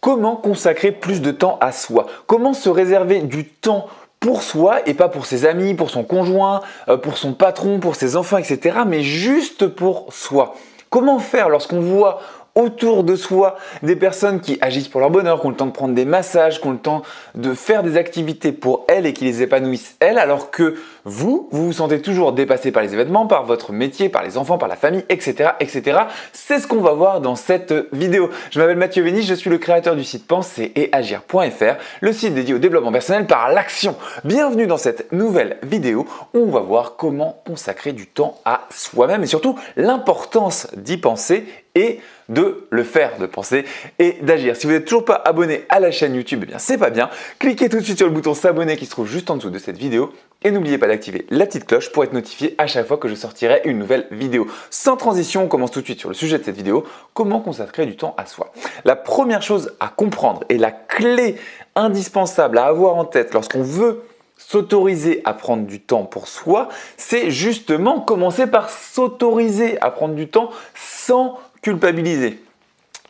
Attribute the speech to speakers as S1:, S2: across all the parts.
S1: Comment consacrer plus de temps à soi? Comment se réserver du temps pour soi et pas pour ses amis, pour son conjoint, pour son patron, pour ses enfants, etc. mais juste pour soi? Comment faire lorsqu'on voit autour de soi des personnes qui agissent pour leur bonheur, qui ont le temps de prendre des massages, qui ont le temps de faire des activités pour elles et qui les épanouissent elles, alors que vous vous sentez toujours dépassé par les événements, par votre métier, par les enfants, par la famille, etc. etc. C'est ce qu'on va voir dans cette vidéo. Je m'appelle Mathieu Vénis, je suis le créateur du site penser-et-agir.fr, le site dédié au développement personnel par l'action. Bienvenue dans cette nouvelle vidéo où on va voir comment consacrer du temps à soi-même et surtout l'importance d'y penser et de le faire, de penser et d'agir. Si vous n'êtes toujours pas abonné à la chaîne YouTube, eh bien c'est pas bien. Cliquez tout de suite sur le bouton s'abonner qui se trouve juste en dessous de cette vidéo et n'oubliez pas d'activer la petite cloche pour être notifié à chaque fois que je sortirai une nouvelle vidéo. Sans transition, on commence tout de suite sur le sujet de cette vidéo, comment consacrer du temps à soi. La première chose à comprendre et la clé indispensable à avoir en tête lorsqu'on veut s'autoriser à prendre du temps pour soi, c'est justement commencer par s'autoriser à prendre du temps sans culpabiliser.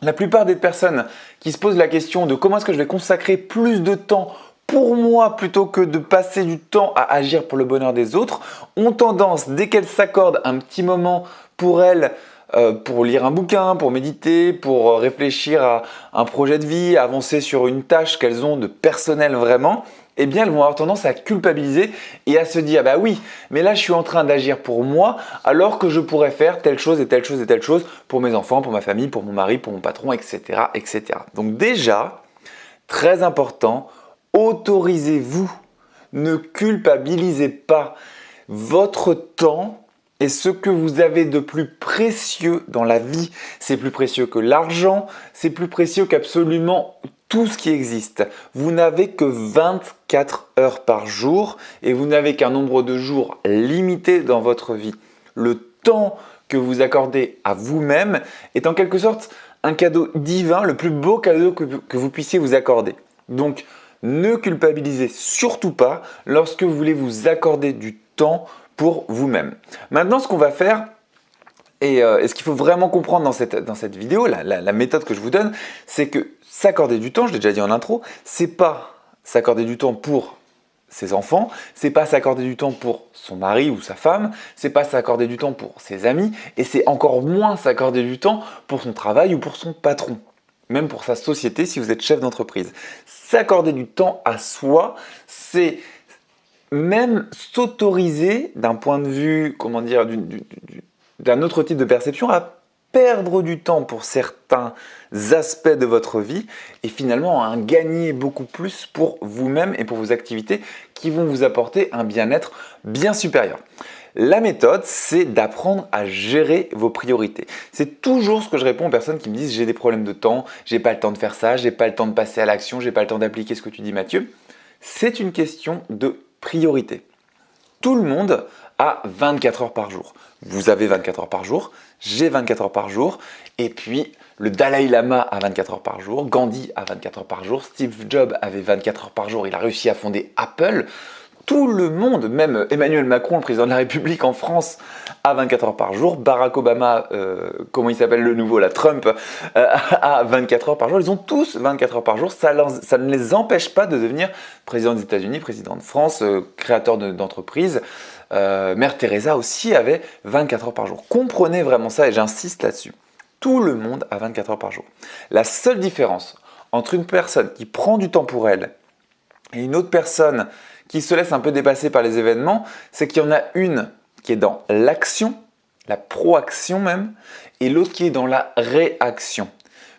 S1: La plupart des personnes qui se posent la question de comment est-ce que je vais consacrer plus de temps pour moi plutôt que de passer du temps à agir pour le bonheur des autres ont tendance, dès qu'elles s'accordent un petit moment pour elles, pour lire un bouquin, pour méditer, pour réfléchir à un projet de vie, avancer sur une tâche qu'elles ont de personnel vraiment, eh bien elles vont avoir tendance à culpabiliser et à se dire bah oui, mais là je suis en train d'agir pour moi alors que je pourrais faire telle chose et telle chose et telle chose pour mes enfants, pour ma famille, pour mon mari, pour mon patron, etc. etc. Donc déjà, très important, autorisez-vous, ne culpabilisez pas. Votre temps est ce que vous avez de plus précieux dans la vie. C'est plus précieux que l'argent, c'est plus précieux qu'absolument tout ce qui existe. Vous n'avez que 24 heures par jour et vous n'avez qu'un nombre de jours limité dans votre vie. Le temps que vous accordez à vous-même est en quelque sorte un cadeau divin, le plus beau cadeau que vous puissiez vous accorder. Donc, ne culpabilisez surtout pas lorsque vous voulez vous accorder du temps pour vous-même. Maintenant, ce qu'on va faire, et ce qu'il faut vraiment comprendre dans cette vidéo, la méthode que je vous donne, c'est que s'accorder du temps, je l'ai déjà dit en intro, c'est pas s'accorder du temps pour ses enfants, c'est pas s'accorder du temps pour son mari ou sa femme, c'est pas s'accorder du temps pour ses amis, et c'est encore moins s'accorder du temps pour son travail ou pour son patron, même pour sa société si vous êtes chef d'entreprise. S'accorder du temps à soi, c'est même s'autoriser d'un point de vue, comment dire, d'un autre type de perception à perdre du temps pour certains aspects de votre vie et finalement à en gagner beaucoup plus pour vous-même et pour vos activités qui vont vous apporter un bien-être bien supérieur. La méthode, c'est d'apprendre à gérer vos priorités. C'est toujours ce que je réponds aux personnes qui me disent « j'ai des problèmes de temps, j'ai pas le temps de faire ça, j'ai pas le temps de passer à l'action, j'ai pas le temps d'appliquer ce que tu dis Mathieu ». C'est une question de priorité. Tout le monde a 24 heures par jour. Vous avez 24 heures par jour, j'ai 24 heures par jour, et puis le Dalai Lama a 24 heures par jour, Gandhi a 24 heures par jour, Steve Jobs avait 24 heures par jour, il a réussi à fonder Apple. Tout le monde, même Emmanuel Macron, le président de la République en France, a 24 heures par jour. Barack Obama, comment il s'appelle le nouveau, là, Trump, a 24 heures par jour. Ils ont tous 24 heures par jour. Ça ne les empêche pas de devenir président des États-Unis, président de France, créateur d'entreprises. Mère Teresa aussi avait 24 heures par jour. Comprenez vraiment ça et j'insiste là-dessus. Tout le monde a 24 heures par jour. La seule différence entre une personne qui prend du temps pour elle et une autre personne qui se laisse un peu dépasser par les événements, c'est qu'il y en a une qui est dans l'action, la proaction même, et l'autre qui est dans la réaction.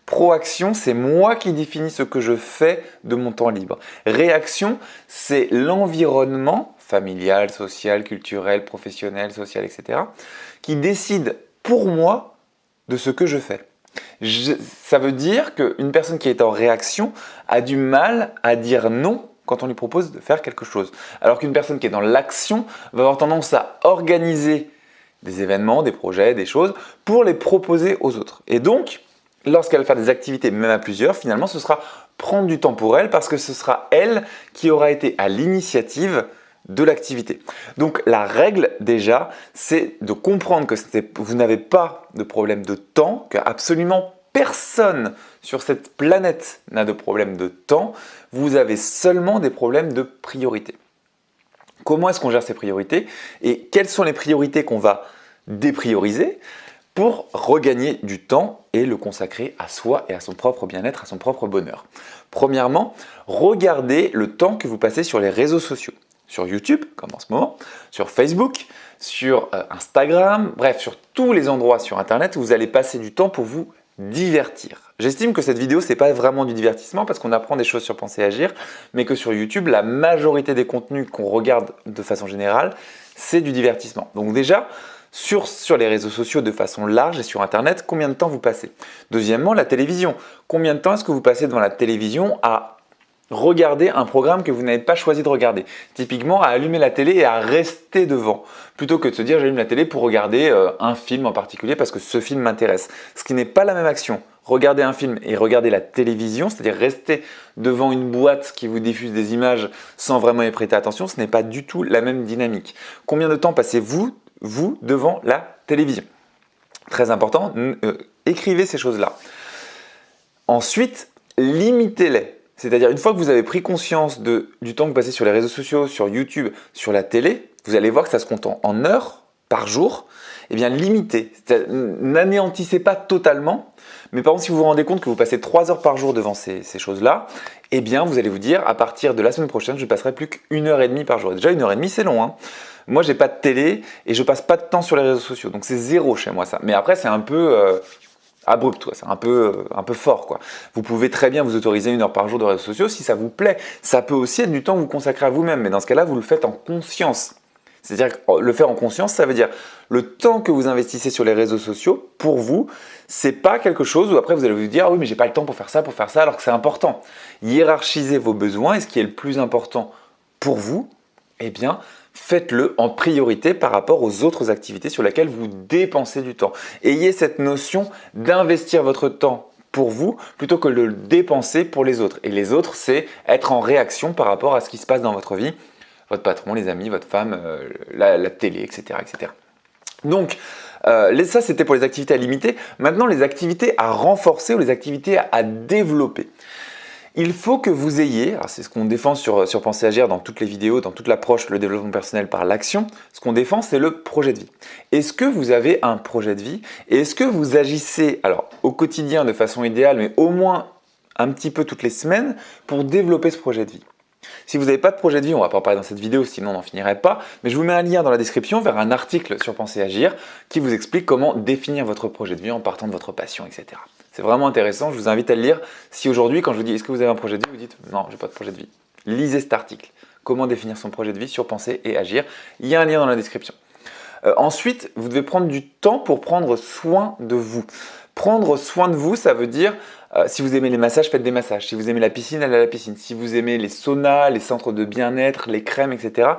S1: Proaction, c'est moi qui définis ce que je fais de mon temps libre. Réaction, c'est l'environnement familial, social, culturel, professionnel, social, etc. qui décide pour moi de ce que je fais. Ça veut dire qu'une personne qui est en réaction a du mal à dire non quand on lui propose de faire quelque chose. Alors qu'une personne qui est dans l'action va avoir tendance à organiser des événements, des projets, des choses pour les proposer aux autres. Et donc, lorsqu'elle va faire des activités, même à plusieurs, finalement, ce sera prendre du temps pour elle parce que ce sera elle qui aura été à l'initiative de l'activité. Donc la règle déjà, c'est de comprendre que vous n'avez pas de problème de temps, qu'absolument personne sur cette planète n'a de problème de temps, vous avez seulement des problèmes de priorité. Comment est-ce qu'on gère ces priorités et quelles sont les priorités qu'on va déprioriser pour regagner du temps et le consacrer à soi et à son propre bien-être, à son propre bonheur? Premièrement, regardez le temps que vous passez sur les réseaux sociaux. Sur YouTube, comme en ce moment, sur Facebook, sur Instagram, bref, sur tous les endroits sur Internet où vous allez passer du temps pour vous divertir. J'estime que cette vidéo, ce n'est pas vraiment du divertissement parce qu'on apprend des choses sur Penser et Agir, mais que sur YouTube, la majorité des contenus qu'on regarde de façon générale, c'est du divertissement. Donc déjà, sur les réseaux sociaux de façon large et sur Internet, combien de temps vous passez? Deuxièmement, la télévision. Combien de temps est-ce que vous passez devant la télévision à regarder un programme que vous n'avez pas choisi de regarder? Typiquement, à allumer la télé et à rester devant, plutôt que de se dire j'allume la télé pour regarder un film en particulier parce que ce film m'intéresse. Ce qui n'est pas la même action. Regarder un film et regarder la télévision, c'est-à-dire rester devant une boîte qui vous diffuse des images sans vraiment y prêter attention, ce n'est pas du tout la même dynamique. Combien de temps passez-vous, vous, devant la télévision? Très important, écrivez ces choses-là. Ensuite, limitez-les. C'est-à-dire, une fois que vous avez pris conscience du temps que vous passez sur les réseaux sociaux, sur YouTube, sur la télé, vous allez voir que ça se compte en heures par jour. Eh bien, limitez. N'anéantissez pas totalement. Mais par contre, si vous vous rendez compte que vous passez 3 heures par jour devant ces choses-là, eh bien, vous allez vous dire, à partir de la semaine prochaine, je ne passerai plus qu'1h30 par jour. Et déjà, 1h30, c'est long, hein. Moi, je n'ai pas de télé et je passe pas de temps sur les réseaux sociaux. Donc, c'est 0 chez moi, ça. Mais après, c'est un peu abrupt, c'est un peu fort, quoi. Vous pouvez très bien vous autoriser 1 heure par jour de réseaux sociaux si ça vous plaît. Ça peut aussi être du temps que vous consacrez à vous-même, mais dans ce cas-là, vous le faites en conscience. C'est-à-dire que le faire en conscience, ça veut dire le temps que vous investissez sur les réseaux sociaux, pour vous, c'est pas quelque chose où après vous allez vous dire ah oui, mais j'ai pas le temps pour faire ça, alors que c'est important. Hiérarchisez vos besoins et ce qui est le plus important pour vous, eh bien, faites-le en priorité par rapport aux autres activités sur lesquelles vous dépensez du temps. Ayez cette notion d'investir votre temps pour vous plutôt que de le dépenser pour les autres. Et les autres, c'est être en réaction par rapport à ce qui se passe dans votre vie, votre patron, les amis, votre femme, la télé, etc., etc. Donc, ça, c'était pour les activités à limiter. Maintenant, les activités à renforcer ou les activités à développer. Il faut que vous ayez, c'est ce qu'on défend sur Penser Agir dans toutes les vidéos, dans toute l'approche, le développement personnel par l'action, ce qu'on défend, c'est le projet de vie. Est-ce que vous avez un projet de vie et est-ce que vous agissez alors, au quotidien de façon idéale, mais au moins un petit peu toutes les semaines pour développer ce projet de vie? Si vous n'avez pas de projet de vie, on ne va pas en parler dans cette vidéo, sinon on n'en finirait pas, mais je vous mets un lien dans la description vers un article sur Penser Agir qui vous explique comment définir votre projet de vie en partant de votre passion, etc. C'est vraiment intéressant, je vous invite à le lire. Si aujourd'hui, quand je vous dis « est-ce que vous avez un projet de vie ?» vous dites « non, je n'ai pas de projet de vie ». Lisez cet article. Comment définir son projet de vie sur Penser et Agir. Il y a un lien dans la description. Ensuite, vous devez prendre du temps pour prendre soin de vous. Prendre soin de vous, ça veut dire si vous aimez les massages, faites des massages. Si vous aimez la piscine, allez à la piscine. Si vous aimez les saunas, les centres de bien-être, les crèmes, etc.,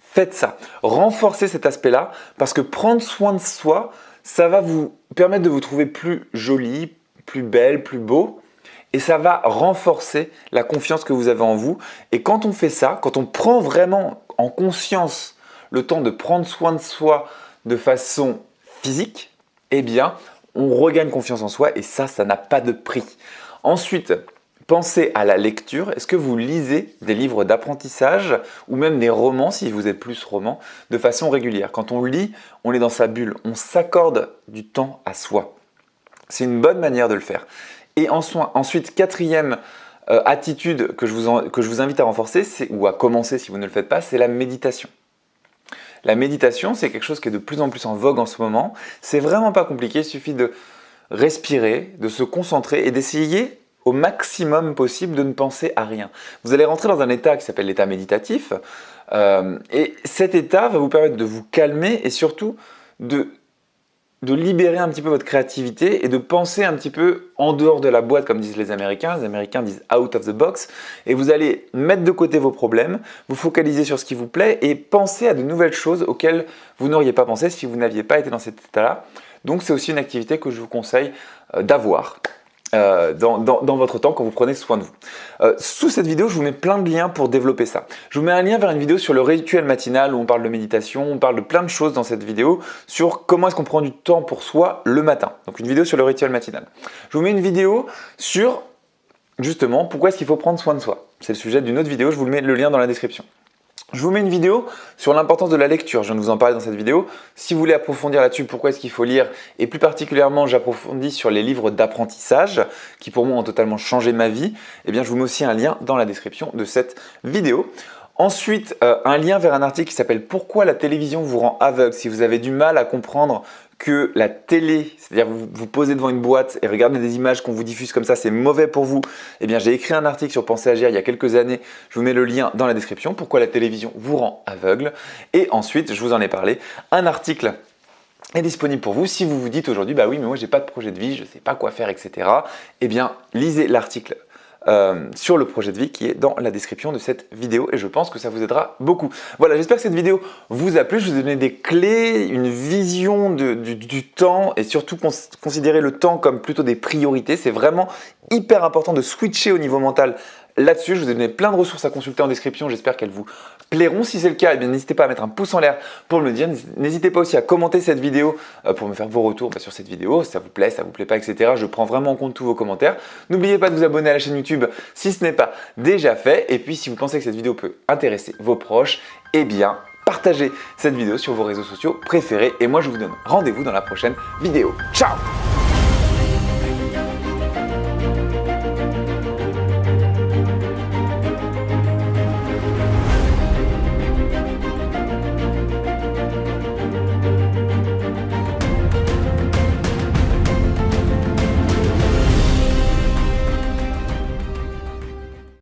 S1: faites ça. Renforcez cet aspect-là parce que prendre soin de soi, ça va vous permettre de vous trouver plus jolie, plus belle, plus beau. Et ça va renforcer la confiance que vous avez en vous. Et quand on fait ça, quand on prend vraiment en conscience le temps de prendre soin de soi de façon physique, eh bien, on regagne confiance en soi et ça n'a pas de prix. Ensuite, pensez à la lecture. Est-ce que vous lisez des livres d'apprentissage ou même des romans, si vous êtes plus roman, de façon régulière? Quand on lit, on est dans sa bulle. On s'accorde du temps à soi. C'est une bonne manière de le faire. Et ensuite, quatrième attitude que je vous invite à renforcer, ou à commencer si vous ne le faites pas, c'est la méditation. La méditation, c'est quelque chose qui est de plus en plus en vogue en ce moment. C'est vraiment pas compliqué, il suffit de respirer, de se concentrer et d'essayer au maximum possible de ne penser à rien. Vous allez rentrer dans un état qui s'appelle l'état méditatif et cet état va vous permettre de vous calmer et surtout de libérer un petit peu votre créativité et de penser un petit peu en dehors de la boîte, comme disent les Américains. Les Américains disent « out of the box ». Et vous allez mettre de côté vos problèmes, vous focaliser sur ce qui vous plaît et penser à de nouvelles choses auxquelles vous n'auriez pas pensé si vous n'aviez pas été dans cet état-là. Donc, c'est aussi une activité que je vous conseille d'avoir. dans votre temps quand vous prenez soin de vous. Sous cette vidéo, je vous mets plein de liens pour développer ça. Je vous mets un lien vers une vidéo sur le rituel matinal où on parle de méditation, on parle de plein de choses dans cette vidéo sur comment est-ce qu'on prend du temps pour soi le matin. Donc une vidéo sur le rituel matinal. Je vous mets une vidéo sur justement pourquoi est-ce qu'il faut prendre soin de soi. C'est le sujet d'une autre vidéo, je vous mets le lien dans la description. Je vous mets une vidéo sur l'importance de la lecture, je viens de vous en parler dans cette vidéo. Si vous voulez approfondir là-dessus, pourquoi est-ce qu'il faut lire, et plus particulièrement j'approfondis sur les livres d'apprentissage qui pour moi ont totalement changé ma vie, eh bien je vous mets aussi un lien dans la description de cette vidéo. Ensuite, un lien vers un article qui s'appelle « Pourquoi la télévision vous rend aveugle ?» Si vous avez du mal à comprendre que la télé, c'est-à-dire vous vous posez devant une boîte et regardez des images qu'on vous diffuse comme ça, c'est mauvais pour vous, eh bien j'ai écrit un article sur Penser Agir il y a quelques années, je vous mets le lien dans la description, pourquoi la télévision vous rend aveugle. Et ensuite, je vous en ai parlé, un article est disponible pour vous si vous vous dites aujourd'hui, bah oui, mais moi j'ai pas de projet de vie, je ne sais pas quoi faire, etc. Eh bien, lisez l'article sur le projet de vie qui est dans la description de cette vidéo et je pense que ça vous aidera beaucoup. Voilà, j'espère que cette vidéo vous a plu. Je vous ai donné des clés, une vision du temps et surtout considérer le temps comme plutôt des priorités. C'est vraiment hyper important de switcher au niveau mental là-dessus. Je vous ai donné plein de ressources à consulter en description. J'espère qu'elles vous plairont. Si c'est le cas, eh bien n'hésitez pas à mettre un pouce en l'air pour me le dire. N'hésitez pas aussi à commenter cette vidéo pour me faire vos retours sur cette vidéo. Si ça vous plaît pas, etc. Je prends vraiment en compte tous vos commentaires. N'oubliez pas de vous abonner à la chaîne YouTube si ce n'est pas déjà fait. Et puis, si vous pensez que cette vidéo peut intéresser vos proches, eh bien, partagez cette vidéo sur vos réseaux sociaux préférés. Et moi, je vous donne rendez-vous dans la prochaine vidéo. Ciao!